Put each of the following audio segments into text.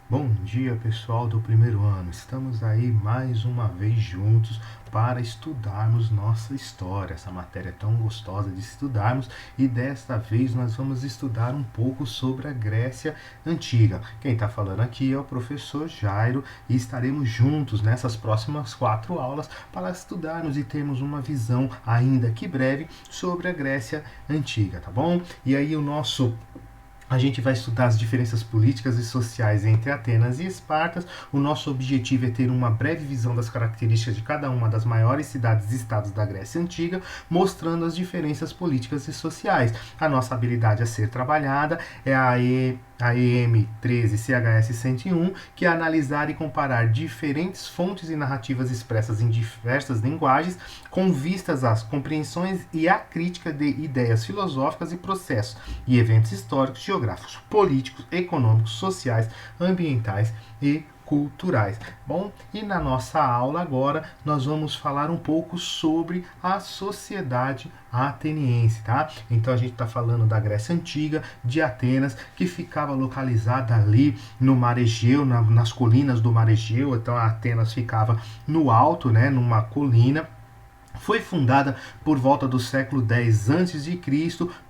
Bom dia, pessoal do primeiro ano. Estamos aí mais uma vez juntos para estudarmos nossa história, essa matéria tão gostosa de estudarmos, e desta vez nós vamos estudar um pouco sobre a Grécia Antiga. Quem está falando aqui é o professor Jairo e estaremos juntos nessas próximas 4 aulas para estudarmos e termos uma visão, ainda que breve, sobre a Grécia Antiga, tá bom? E aí a gente vai estudar as diferenças políticas e sociais entre Atenas e Esparta. O nosso objetivo é ter uma breve visão das características de cada uma das maiores cidades e estados da Grécia Antiga, mostrando as diferenças políticas e sociais. A nossa habilidade a ser trabalhada é a EM 13 CHS 101, que é analisar e comparar diferentes fontes e narrativas expressas em diversas linguagens, com vistas às compreensões e à crítica de ideias filosóficas e processos e eventos históricos, geográficos, políticos, econômicos, sociais, ambientais e culturais. Bom, e na nossa aula agora nós vamos falar um pouco sobre a sociedade ateniense, tá? Então a gente está falando da Grécia Antiga, de Atenas, que ficava localizada ali no Mar Egeu, nas colinas do Mar Egeu. Então a Atenas ficava no alto, né, numa colina. Foi fundada por volta do século X a.C.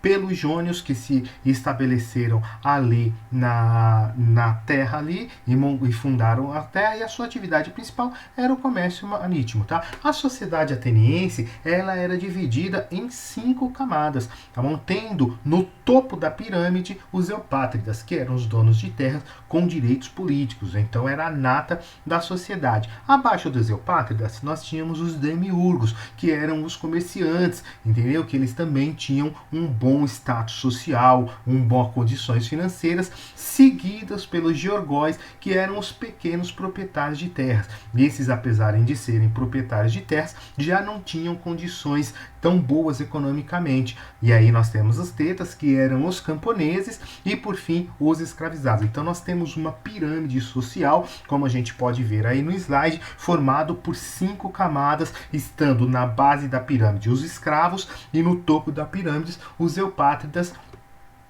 pelos jônios, que se estabeleceram ali na terra ali e fundaram a terra, e a sua atividade principal era o comércio marítimo, tá? A sociedade ateniense, ela era dividida em 5 camadas, tá bom? Tendo no topo da pirâmide os eupátridas, que eram os donos de terras com direitos políticos. Então era a nata da sociedade. Abaixo dos eupátridas nós tínhamos os demiurgos, que eram os comerciantes, entendeu? Que eles também tinham um bom status social, boas condições financeiras, seguidas pelos georgóis, que eram os pequenos proprietários de terras. E esses, apesar de serem proprietários de terras, já não tinham condições tão boas economicamente. E aí nós temos os tetas, que eram os camponeses, e por fim os escravizados. Então nós temos uma pirâmide social, como a gente pode ver aí no slide, formado por 5 camadas, estando na base da pirâmide os escravos e no topo da pirâmide os eupátridas,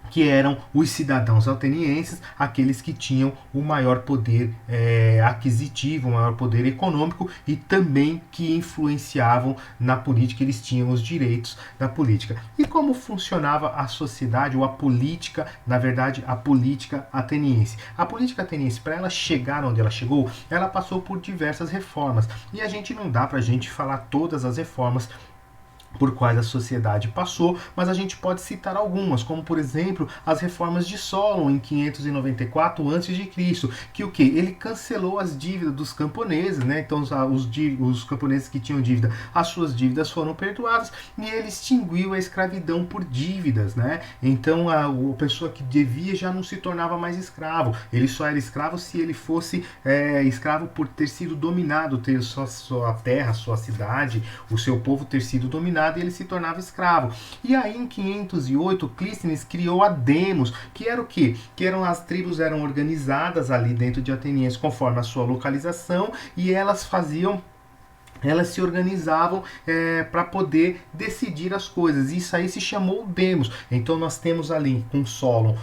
que eram os cidadãos atenienses, aqueles que tinham o maior poder aquisitivo, o maior poder econômico, e também que influenciavam na política, eles tinham os direitos da política. E como funcionava a sociedade ou a política, na verdade, a política ateniense? A política ateniense, para ela chegar onde ela chegou, ela passou por diversas reformas, e a gente não dá para a gente falar todas as reformas por quais a sociedade passou, mas a gente pode citar algumas, como por exemplo as reformas de Solon em 594 a.C., que o que? Ele cancelou as dívidas dos camponeses, né? Então os camponeses que tinham dívida, as suas dívidas foram perdoadas, e ele extinguiu a escravidão por dívidas, né? Então a pessoa que devia já não se tornava mais escravo, ele só era escravo se ele fosse escravo por ter sido dominado, ter sua terra, sua cidade, o seu povo ter sido dominado, e ele se tornava escravo. E aí em 508 Clístenes criou a Demos, que era o quê? Que eram as tribos eram organizadas ali dentro de Ateniense conforme a sua localização, e elas se organizavam para poder decidir as coisas. Isso aí se chamou demos. Então nós temos ali com Solon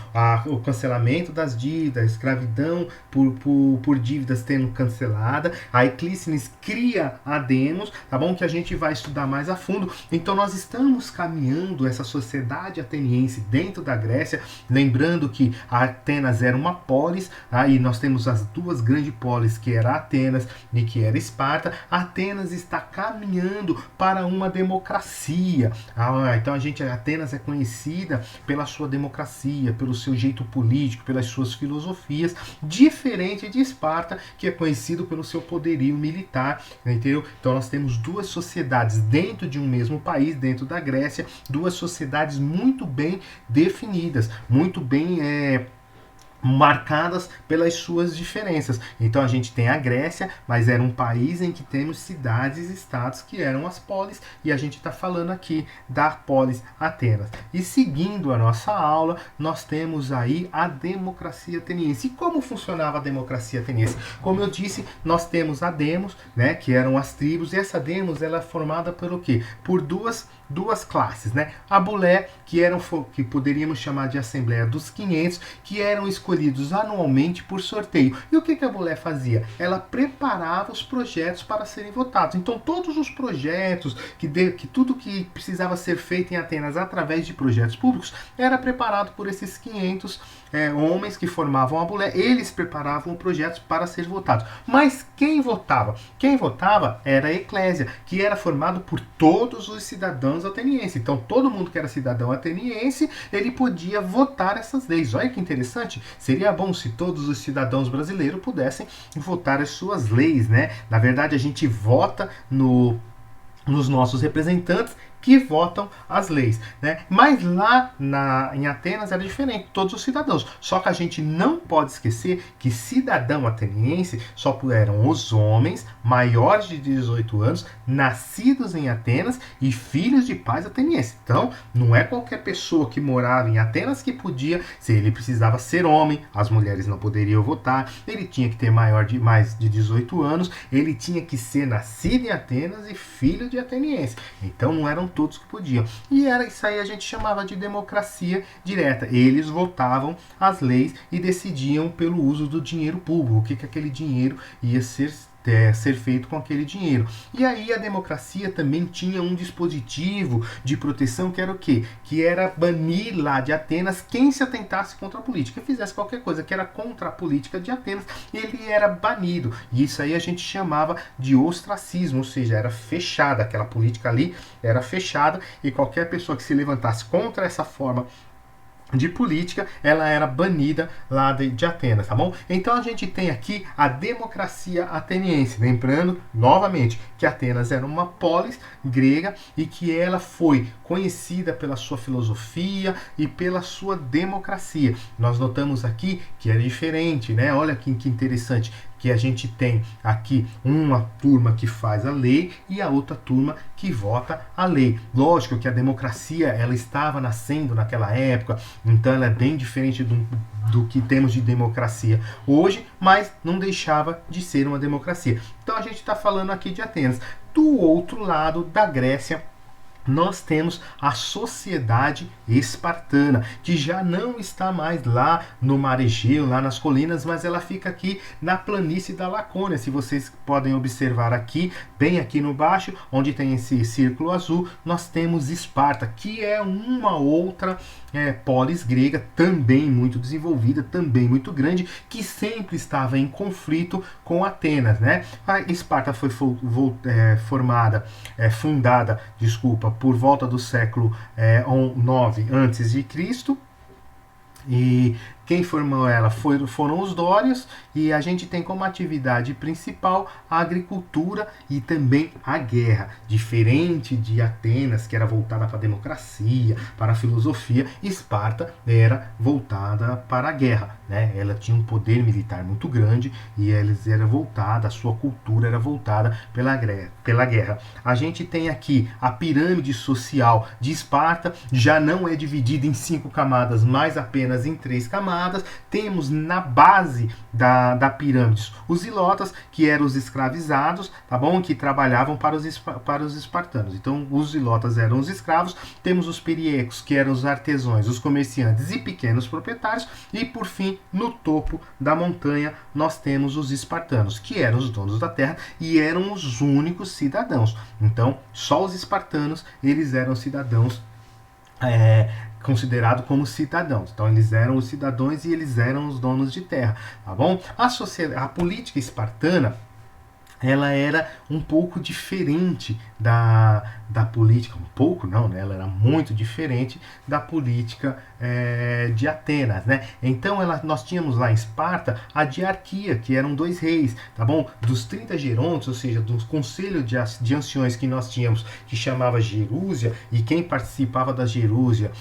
o cancelamento das dívidas, a escravidão por dívidas tendo cancelada. A Clístenes cria a demos, tá bom? Que a gente vai estudar mais a fundo. Então nós estamos caminhando essa sociedade ateniense dentro da Grécia, lembrando que a Atenas era uma polis, aí nós temos as duas grandes polis, que era Atenas e que era Esparta. Atenas está caminhando para uma democracia. Então Atenas é conhecida pela sua democracia, pelo seu jeito político, pelas suas filosofias, diferente de Esparta, que é conhecido pelo seu poderio militar, entendeu? Então nós temos duas sociedades dentro de um mesmo país, dentro da Grécia, duas sociedades muito bem definidas, muito bem marcadas pelas suas diferenças. Então a gente tem a Grécia, mas era um país em que temos cidades e estados que eram as polis, e a gente está falando aqui da polis Atenas. E seguindo a nossa aula, nós temos aí a democracia ateniense. E como funcionava a democracia ateniense? Como eu disse, nós temos a demos, né, que eram as tribos, e essa demos ela é formada pelo quê? Por duas classes, né? A bulé, que poderíamos chamar de Assembleia dos 500, que eram escolhidos escolhidos anualmente por sorteio. E o que a mulher fazia? Ela preparava os projetos para serem votados. Então todos os projetos, que tudo que precisava ser feito em Atenas através de projetos públicos, era preparado por esses 500 homens que formavam a mulher. Eles preparavam projetos para ser votados. Mas quem votava? Quem votava era a eclésia, que era formado por todos os cidadãos atenienses. Então todo mundo que era cidadão ateniense, ele podia votar essas leis. Olha que interessante. Seria bom se todos os cidadãos brasileiros pudessem votar as suas leis, né? Na verdade, a gente vota nos nossos representantes que votam as leis, né? Mas lá em Atenas era diferente, todos os cidadãos. Só que a gente não pode esquecer que cidadão ateniense só eram os homens maiores de 18 anos, nascidos em Atenas e filhos de pais atenienses. Então, não é qualquer pessoa que morava em Atenas que podia, se ele precisava ser homem, as mulheres não poderiam votar, ele tinha que ter mais de 18 anos, ele tinha que ser nascido em Atenas e filho de ateniense. Então, não eram todos que podiam. E era isso aí, a gente chamava de democracia direta. Eles votavam as leis e decidiam pelo uso do dinheiro público, o que aquele dinheiro ia ser feito com aquele dinheiro. E aí a democracia também tinha um dispositivo de proteção que era o quê? Que era banir lá de Atenas quem se atentasse contra a política, fizesse qualquer coisa que era contra a política de Atenas, ele era banido. E isso aí a gente chamava de ostracismo, ou seja, era fechada, aquela política ali era fechada e qualquer pessoa que se levantasse contra essa forma de política, ela era banida lá de Atenas, tá bom? Então a gente tem aqui a democracia ateniense, lembrando novamente que Atenas era uma polis grega e que ela foi conhecida pela sua filosofia e pela sua democracia. Nós notamos aqui que é diferente, né? Olha que interessante, que a gente tem aqui uma turma que faz a lei e a outra turma que vota a lei. Lógico que a democracia ela estava nascendo naquela época, então ela é bem diferente do que temos de democracia hoje, mas não deixava de ser uma democracia. Então a gente está falando aqui de Atenas. Do outro lado da Grécia, nós temos a sociedade espartana, que já não está mais lá no Mar Egeu, lá nas colinas, mas ela fica aqui na planície da Lacônia. Se vocês podem observar aqui, bem aqui no baixo, onde tem esse círculo azul, nós temos Esparta, que é uma outra polis grega, também muito desenvolvida, também muito grande, que sempre estava em conflito com Atenas, né? A Esparta foi fundada, por volta do século 9 a.C. E quem formou ela foram os dórios, e a gente tem como atividade principal a agricultura e também a guerra. Diferente de Atenas, que era voltada para a democracia, para a filosofia, Esparta era voltada para a guerra, né? Ela tinha um poder militar muito grande e a sua cultura era voltada pela guerra. A gente tem aqui a pirâmide social de Esparta, já não é dividida em 5 camadas, mas apenas em 3 camadas. Temos na base da pirâmide os zilotas, que eram os escravizados, tá bom? Que trabalhavam para os espartanos. Então, os zilotas eram os escravos. Temos os periecos, que eram os artesãos, os comerciantes e pequenos proprietários. E, por fim, no topo da montanha, nós temos os espartanos, que eram os donos da terra e eram os únicos cidadãos. Então, só os espartanos, eles eram cidadãos considerado como cidadãos. Então eles eram os cidadãos e eles eram os donos de terra, tá bom? A política espartana, ela era um pouco diferente da política, um pouco não, né? Ela era muito diferente da política de Atenas, né? Então nós tínhamos lá em Esparta a diarquia, que eram 2 reis, tá bom? Dos 30 gerontes, ou seja, do conselho de anciões que nós tínhamos, que chamava Gerúsia, e quem participava da Gerúsia,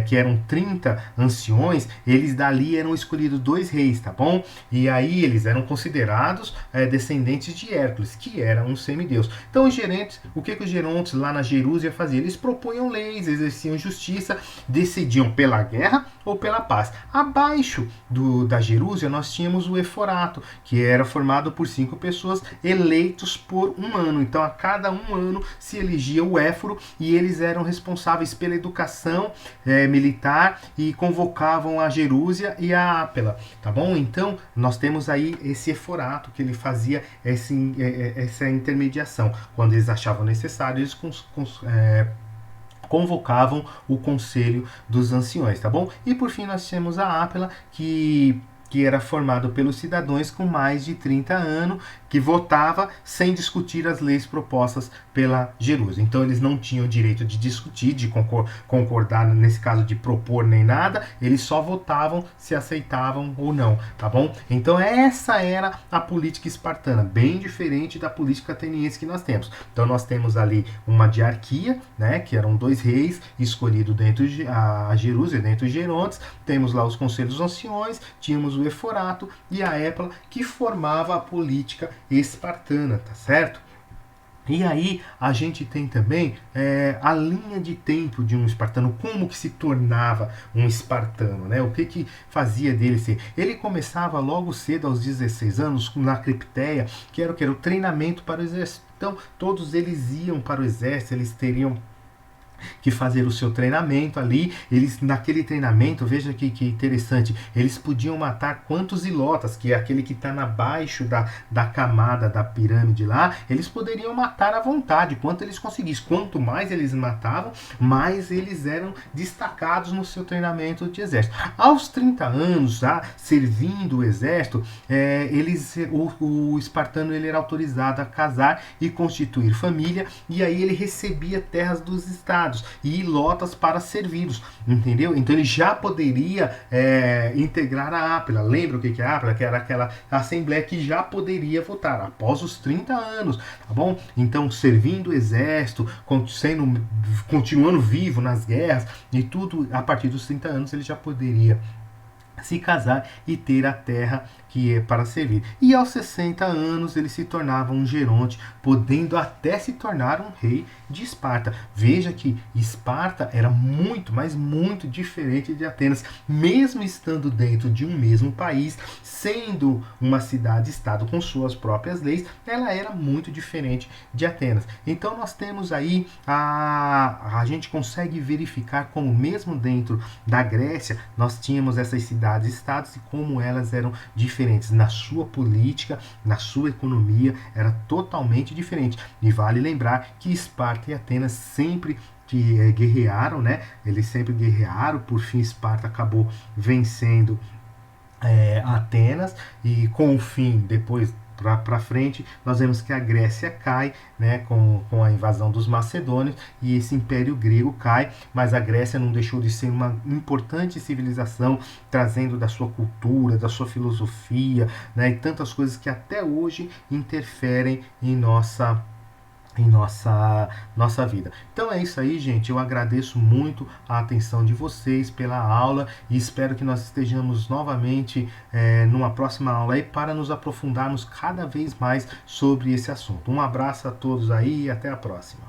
que eram 30 anciões, eles dali eram escolhidos 2 reis, tá bom? E aí eles eram considerados descendentes de Hércules, que era um semideus. Então os gerentes, o que os gerontes lá na Gerúsia faziam? Eles propunham leis, exerciam justiça, decidiam pela guerra ou pela paz. Abaixo da Jerúsia nós tínhamos o Eforato, que era formado por 5 pessoas eleitos por um ano. Então a cada um ano se elegia o éforo e eles eram responsáveis pela educação militar e convocavam a Jerúsia e a Ápela, tá bom? Então nós temos aí esse Eforato que ele fazia essa intermediação. Quando eles achavam necessário, eles convocavam o conselho dos anciões, tá bom? E por fim nós temos a Ápela, que era formado pelos cidadãos com mais de 30 anos, que votava sem discutir as leis propostas pela Jerusa. Então eles não tinham direito de discutir, de concordar, nesse caso de propor nem nada, eles só votavam se aceitavam ou não, tá bom? Então essa era a política espartana, bem diferente da política ateniense que nós temos. Então nós temos ali uma diarquia, né, que eram 2 reis escolhidos dentro de a Jerusa, dentro de Gerontes, temos lá os conselhos anciões, tínhamos o Eforato e a Épala, que formava a política espartana, tá certo? E aí a gente tem também a linha de tempo de um espartano, como que se tornava um espartano, né? O que fazia dele ser? Ele começava logo cedo, aos 16 anos, na cripteia, que era o treinamento para o exército. Então todos eles iam para o exército, eles teriam que fazer o seu treinamento ali. Eles, naquele treinamento, veja que interessante, eles podiam matar quantos ilotas, que é aquele que está abaixo da camada da pirâmide lá, eles poderiam matar à vontade, quanto eles conseguissem. Quanto mais eles matavam, mais eles eram destacados no seu treinamento de exército. Aos 30 anos, já servindo o exército, o espartano ele era autorizado a casar e constituir família, e aí ele recebia terras dos estados e ilotas para servi-los, entendeu? Então ele já poderia integrar a Ápila. Lembra o que é a Ápila? Que era aquela assembleia que já poderia votar após os 30 anos, tá bom? Então servindo o exército, continuando vivo nas guerras e tudo, a partir dos 30 anos ele já poderia se casar e ter a terra que é para servir. E aos 60 anos ele se tornava um geronte, podendo até se tornar um rei de Esparta. Veja que Esparta era muito, mas muito diferente de Atenas, mesmo estando dentro de um mesmo país, sendo uma cidade-estado com suas próprias leis, ela era muito diferente de Atenas. Então nós temos aí, a gente consegue verificar como mesmo dentro da Grécia, nós tínhamos essas cidades-estados e como elas eram diferentes na sua política, na sua economia, era totalmente diferente. E vale lembrar que Esparta e Atenas sempre guerrearam, né? Eles sempre guerrearam, por fim Esparta acabou vencendo Atenas, e com o fim, depois para frente, nós vemos que a Grécia cai, né, com a invasão dos macedônios, e esse império grego cai, mas a Grécia não deixou de ser uma importante civilização, trazendo da sua cultura, da sua filosofia, né, e tantas coisas que até hoje interferem em nossa vida. Então é isso aí, gente. Eu agradeço muito a atenção de vocês pela aula e espero que nós estejamos novamente numa próxima aula aí para nos aprofundarmos cada vez mais sobre esse assunto. Um abraço a todos aí e até a próxima.